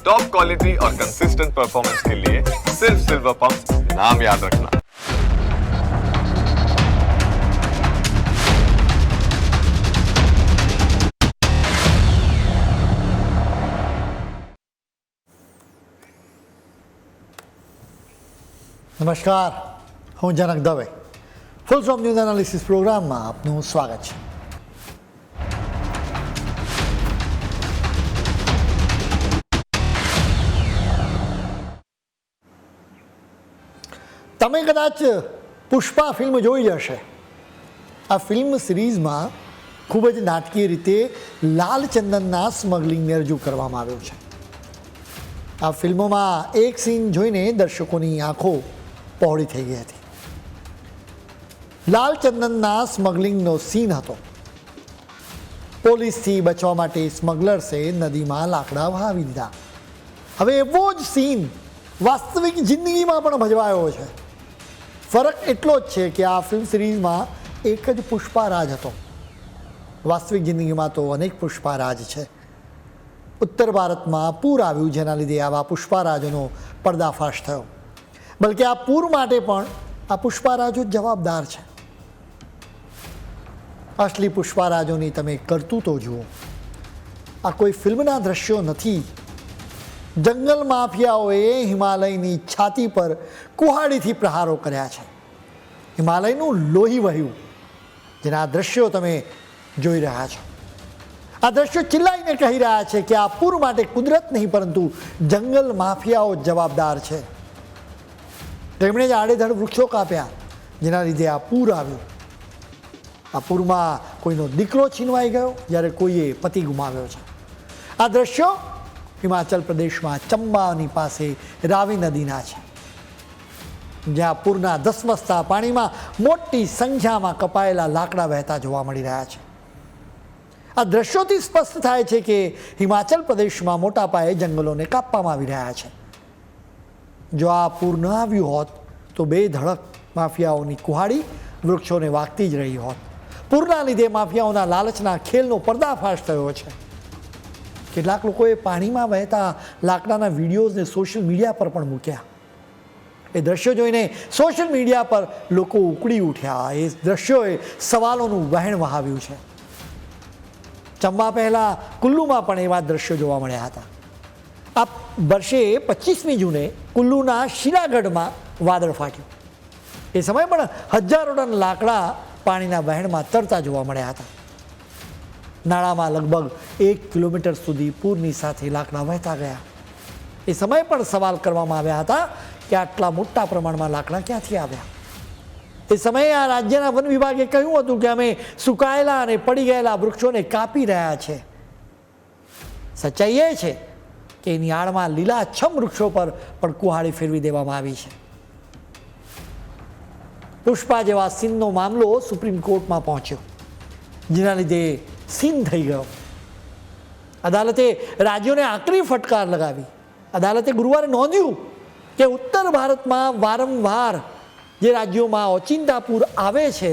Top quality और consistent performance के लिए सिर्फ सिल्वर पंप नाम याद रखना। નમસ્કાર, હું Janak Dave. Full stop news analysis પ્રોગ્રામમાં આપનું સ્વાગત છે. તમે કદાચ પુષ્પા ફિલ્મ જોઈ હશે. આ ફિલ્મ સિરીઝમાં ખૂબ જ નાટકીય રીતે લાલ ચંદનના સ્મગલિંગને રજૂ કરવામાં આવ્યું છે. આ ફિલ્મોમાં એક સીન જોઈને દર્શકોની આંખો પહોળી થઈ ગઈ હતી. લાલ ચંદનના સ્મગલિંગનો સીન હતો. પોલીસથી બચવા માટે સ્મગલર્સે નદીમાં લાકડા વહાવી દીધા. હવે એવો જ સીન વાસ્તવિક જિંદગીમાં પણ ભજવાયો છે. ફરક એટલો જ છે કે આ ફિલ્મ સિરીઝમાં એક જ પુષ્પારાજ હતો. વાસ્તવિક જિંદગીમાં તો અનેક પુષ્પારાજ છે. ઉત્તર ભારતમાં પૂર આવ્યું, જેના લીધે આવા પુષ્પારાજોનો પર્દાફાશ થયો. બલકે આ પૂર માટે પણ આ પુષ્પારાજો જવાબદાર છે. અસલી પુષ્પારાજોની તમે કરતૂતો જુઓ. આ કોઈ ફિલ્મના દ્રશ્યો નથી. જંગલ માફિયાઓએ હિમાલયની છાતી પર કુહાડીથી પ્રહારો કર્યા છે. હિમાલયનું લોહી વહ્યું, જેના દ્રશ્યો તમે જોઈ રહ્યા છો. આ દ્રશ્યો ચિલ્લાઈને કહી રહ્યા છે કે આ પૂર માટે કુદરત નહીં પરંતુ જંગલ માફિયાઓ જવાબદાર છે. તેમણે જ આડેધડ વૃક્ષો કાપ્યા, જેના લીધે આ પૂર આવ્યું. આ પૂરમાં કોઈનો દીકરો છીનવાઈ ગયો, જ્યારે કોઈએ પતિ ગુમાવ્યો છે. આ દ્રશ્યો હિમાચલ પ્રદેશમાં ચંબાની પાસે રાવી નદીના છે, જ્યાં પૂરના ધસમસતા પાણીમાં મોટી સંખ્યામાં કપાયેલા લાકડા વહેતા જોવા મળી રહ્યા છે. આ દ્રશ્યોથી સ્પષ્ટ થાય છે કે હિમાચલ પ્રદેશમાં મોટા પાયે જંગલોને કાપવામાં આવી રહ્યા છે. જો આ પૂર ન આવ્યું હોત તો બેધડક માફિયાઓની કુહાડી વૃક્ષોને વાગતી જ રહી હોત. પૂરના લીધે માફિયાઓના લાલચના ખેલનો પર્દાફાશ થયો છે. કેટલાક લોકોએ પાણીમાં વહેતા લાકડાના વિડીયોઝને સોશિયલ મીડિયા પર પણ મૂક્યા. એ દ્રશ્યો જોઈને સોશિયલ મીડિયા પર લોકો ઉકળી ઉઠ્યા. એ દ્રશ્યોએ સવાલોનું વહેણ વહાવ્યું છે. ચંબા પહેલાં કુલ્લુમાં પણ એવા દ્રશ્યો જોવા મળ્યા હતા. આ વર્ષે 25મી જૂને કુલ્લુના શિલાગઢમાં વાદળ ફાટ્યું. એ સમયે પણ હજારો ટન લાકડા પાણીના વહેણમાં તરતા જોવા મળ્યા હતા. નાળામાં લગભગ 1 કિલોમીટર સુધી પૂરની સાથે લાકડા વહેતા ગયા. એ સમયે પણ સવાલ કરવામાં આવ્યા હતા કે આટલા મોટા પ્રમાણમાં લાકડા ક્યાંથી આવ્યા. એ સમયે આ રાજ્યના વન વિભાગે કહ્યું હતું કે અમે સુકાયેલા અને પડી ગયેલા વૃક્ષોને કાપી રહ્યા છે. સચ્ચાઈ એ છે કે એની આડમાં લીલાછમ વૃક્ષો પર પણ કુહાડી ફેરવી દેવામાં આવી છે. પુષ્પા જેવા સીનનો મામલો સુપ્રીમ કોર્ટમાં પહોંચ્યો, જેના લીધે સીન થઈ ગયો. અદાલતે રાજ્યોને આકરી ફટકાર લગાવી. અદાલતે ગુરુવારે નોંધ્યું કે ઉત્તર ભારતમાં વારંવાર જે રાજ્યોમાં ઓચિંતા પૂર આવે છે,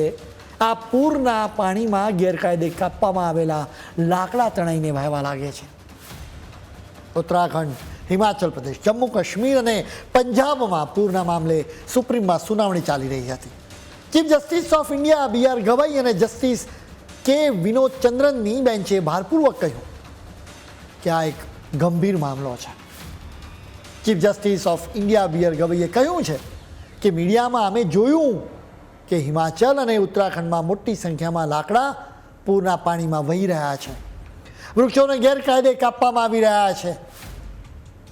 આ પૂરના પાણીમાં ગેરકાયદે કાપવામાં આવેલા લાકડા તણાઈને વહેવા લાગે છે. ઉત્તરાખંડ, હિમાચલ પ્રદેશ, જમ્મુ કાશ્મીર અને પંજાબમાં પૂરના મામલે સુપ્રીમમાં સુનાવણી ચાલી રહી હતી. Chief justice of India BR ગવાઈ અને જસ્ટિસ કે વિનોદ ચંદ્રનની બેન્ચે ભારપૂર્વક કહ્યું કે આ એક ગંભીર મામલો છે. Chief justice of India BR ગવાઈએ કહ્યું છે કે મીડિયામાં અમે જોયું કે હિમાચલ અને ઉત્તરાખંડમાં મોટી સંખ્યામાં લાકડા પૂરના પાણીમાં વહી રહ્યા છે. વૃક્ષોને ગેરકાયદે કાપવામાં આવી રહ્યા છે.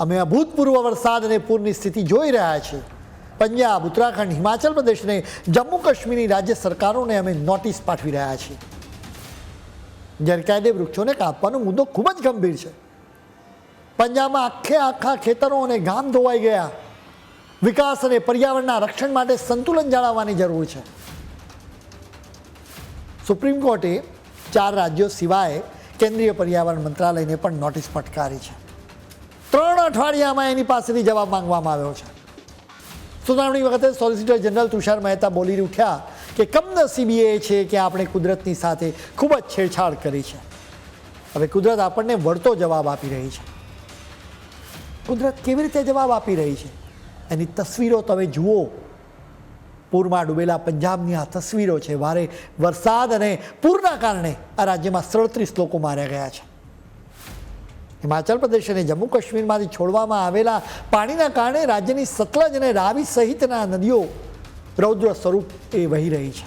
અમે અભૂતપૂર્વ વરસાદ અને પૂરની સ્થિતિ જોઈ રહ્યા છીએ. પંજાબ, ઉત્તરાખંડ, હિમાચલ પ્રદેશ અને જમ્મુ કાશ્મીરની રાજ્ય સરકારોને અમે નોટિસ પાઠવી રહ્યા છીએ. ગેરકાયદે વૃક્ષોને કાપવાનો મુદ્દો ખૂબ જ ગંભીર છે. પંજાબમાં આખા ખેતરો અને ગામ ધોવાઈ ગયા. વિકાસ અને પર્યાવરણના રક્ષણ માટે સંતુલન જાળવવાની જરૂર છે. સુપ્રીમ કોર્ટે 4 રાજ્યો સિવાય કેન્દ્રીય પર્યાવરણ મંત્રાલયને પણ નોટિસ ફટકારી છે. 3 અઠવાડિયામાં એની પાસેથી જવાબ માંગવામાં આવ્યો છે. સુનાવણી વખતે સોલિસિટર જનરલ તુષાર મહેતા બોલી ઉઠ્યા કે કમનસીબી એ છે કે આપણે કુદરતની સાથે ખૂબ જ છેડછાડ કરી છે. હવે કુદરત આપણને વળતો જવાબ આપી રહી છે. કુદરત કેવી રીતે જવાબ આપી રહી છે એની તસવીરો તમે જુઓ. પૂરમાં ડૂબેલા પંજાબની આ તસવીરો છે. ભારે વરસાદ અને પૂરના કારણે આ રાજ્યમાં 37 લોકો માર્યા ગયા છે. હિમાચલ પ્રદેશ અને જમ્મુ કાશ્મીરમાંથી છોડવામાં આવેલા પાણીના કારણે રાજ્યની સતલજ અને રાવી સહિતના નદીઓ રૌદ્ર સ્વરૂપ એ વહી રહી છે.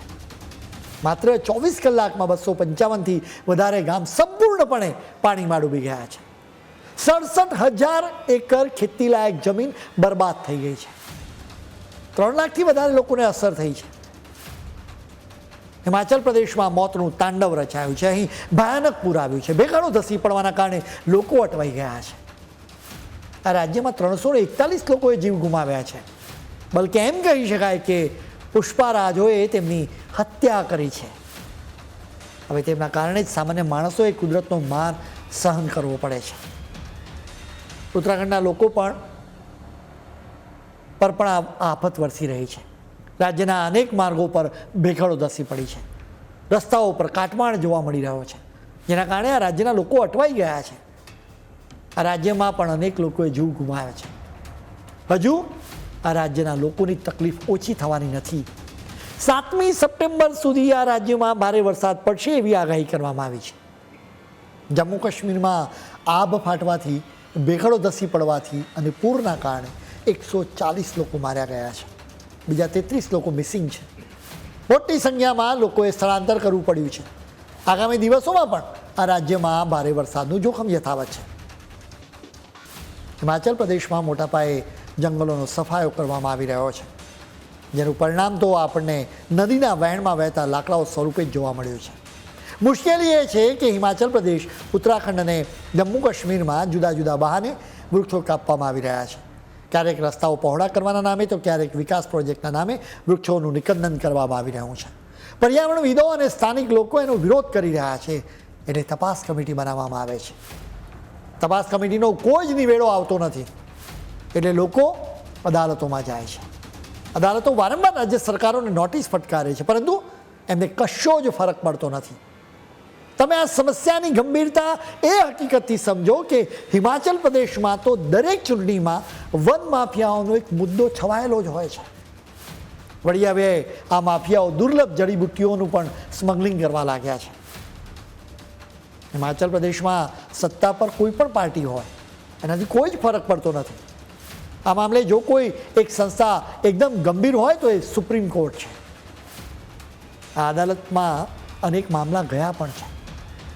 માત્ર 24 કલાકમાં 255થી વધારે ગામ સંપૂર્ણપણે પાણીમાં ડૂબી ગયા છે. 67,000 એકર ખેતીલાયક જમીન બરબાદ થઈ ગઈ છે. 3 લાખથી વધારે લોકોને અસર થઈ છે. હિમાચલ પ્રદેશમાં મોતનું તાંડવ રચાયું છે. અહીં ભયાનક પૂર આવ્યું છે. ભેગાડો ધસી પડવાના કારણે લોકો અટવાઈ ગયા છે. આ રાજ્યમાં 341 લોકોએ જીવ ગુમાવ્યા છે. બલકે એમ કહી શકાય કે પુષ્પારાજોએ તેમની હત્યા કરી છે. હવે તેમના કારણે જ સામાન્ય માણસોએ કુદરતનો માર સહન કરવો પડે છે. ઉત્તરાખંડના લોકો પર પણ આફત વરસી રહી છે. રાજ્યના અનેક માર્ગો પર ભેખડો ધસી પડી છે. રસ્તાઓ પર કાટમાળ જોવા મળી રહ્યો છે, જેના કારણે આ રાજ્યના લોકો અટવાઈ ગયા છે. આ રાજ્યમાં પણ અનેક લોકોએ જીવ ગુમાવ્યા છે. હજુ આ રાજ્યના લોકોની તકલીફ ઓછી થવાની નથી. 7મી સપ્ટેમ્બર સુધી આ રાજ્યમાં ભારે વરસાદ પડશે એવી આગાહી કરવામાં આવી છે. જમ્મુ કાશ્મીરમાં આબ ફાટવાથી, ભેખડો ધસી પડવાથી અને પૂરના કારણે 140 લોકો માર્યા ગયા છે. બીજા 33 લોકો મિસિંગ છે. મોટી સંખ્યામાં લોકોએ સ્થળાંતર કરવું પડ્યું છે. આગામી દિવસોમાં પણ આ રાજ્યમાં ભારે વરસાદનું જોખમ યથાવત છે. હિમાચલ પ્રદેશમાં મોટા પાયે જંગલોનો સફાયો કરવામાં આવી રહ્યો છે, જેનું પરિણામ તો આપણને નદીના વહેણમાં વહેતા લાકડાઓ સ્વરૂપે જ જોવા મળ્યું છે. મુશ્કેલી એ છે કે હિમાચલ પ્રદેશ, ઉત્તરાખંડ અને જમ્મુ કાશ્મીરમાં જુદા જુદા બહાને વૃક્ષો કાપવામાં આવી રહ્યા છે. ક્યારેક રસ્તાઓ પહોળા કરવાના નામે તો ક્યારેક વિકાસ પ્રોજેક્ટના નામે વૃક્ષોનું નિકંદન કરવામાં આવી રહ્યું છે. પર્યાવરણવિદો અને સ્થાનિક લોકો એનો વિરોધ કરી રહ્યા છે, એટલે તપાસ કમિટી બનાવવામાં આવે છે. તપાસ કમિટીનો કોઈ જ નિવેડો આવતો નથી, એટલે લોકો અદાલતોમાં જાય છે. અદાલતો વારંવાર રાજ્ય સરકારોને નોટિસ ફટકારે છે, પરંતુ એમને કશો જ ફરક પડતો નથી. તમે આ સમસ્યાની ગંભીરતા એ હકીકતથી સમજો કે હિમાચલ પ્રદેશમાં તો દરેક ચૂંટણીમાં વન માફિયાઓનો એક મુદ્દો છવાયેલો જ હોય છે. વળી હવે આ માફિયાઓ દુર્લભ જડીબુટ્ટીઓનું પણ સ્મગલિંગ કરવા લાગ્યા છે. હિમાચલ પ્રદેશમાં સત્તા પર કોઈ પણ પાર્ટી હોય, એનાથી કોઈ જ ફરક પડતો નથી. આ મામલે જો કોઈ એક સંસ્થા એકદમ ગંભીર હોય તો એ સુપ્રીમ કોર્ટ છે. આ અદાલતમાં અનેક મામલા ગયા પણ છે,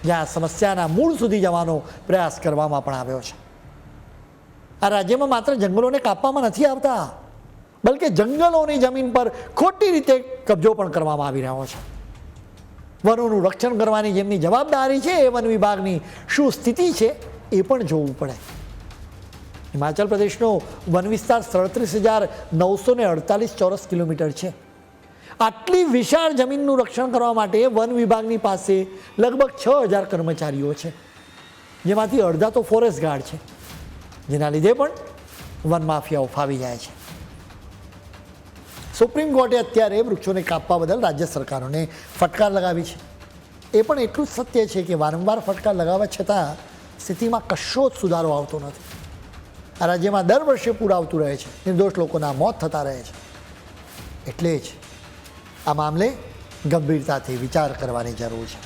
જ્યાં સમસ્યાના મૂળ સુધી જવાનો પ્રયાસ કરવામાં પણ આવ્યો છે. આ રાજ્યમાં માત્ર જંગલોને કાપવામાં નથી આવતા, બલકે જંગલોની જમીન પર ખોટી રીતે કબજો પણ કરવામાં આવી રહ્યો છે. વનોનું રક્ષણ કરવાની જેમની જવાબદારી છે એ વન વિભાગની શું સ્થિતિ છે એ પણ જોવું પડે. હિમાચલ પ્રદેશનો વન વિસ્તાર 37,948 ચોરસ કિલોમીટર છે. આટલી વિશાળ જમીનનું રક્ષણ કરવા માટે વન વિભાગની પાસે લગભગ 6,000 કર્મચારીઓ છે, જેમાંથી અડધા તો ફોરેસ્ટ ગાર્ડ છે, જેના લીધે પણ વન માફિયાઓ ફાવી જાય છે. સુપ્રીમ કોર્ટે અત્યારે વૃક્ષોને કાપવા બદલ રાજ્ય સરકારોને ફટકાર લગાવી છે. એ પણ એટલું જ સત્ય છે કે વારંવાર ફટકાર લગાવવા છતાં સ્થિતિમાં કશો જ સુધારો આવતો નથી. આ રાજ્યમાં દર વર્ષે પૂર આવતું રહે છે, નિર્દોષ લોકોના મોત થતા રહે છે. એટલે જ આ મામલે ગંભીરતાથી વિચાર કરવાની જરૂર છે.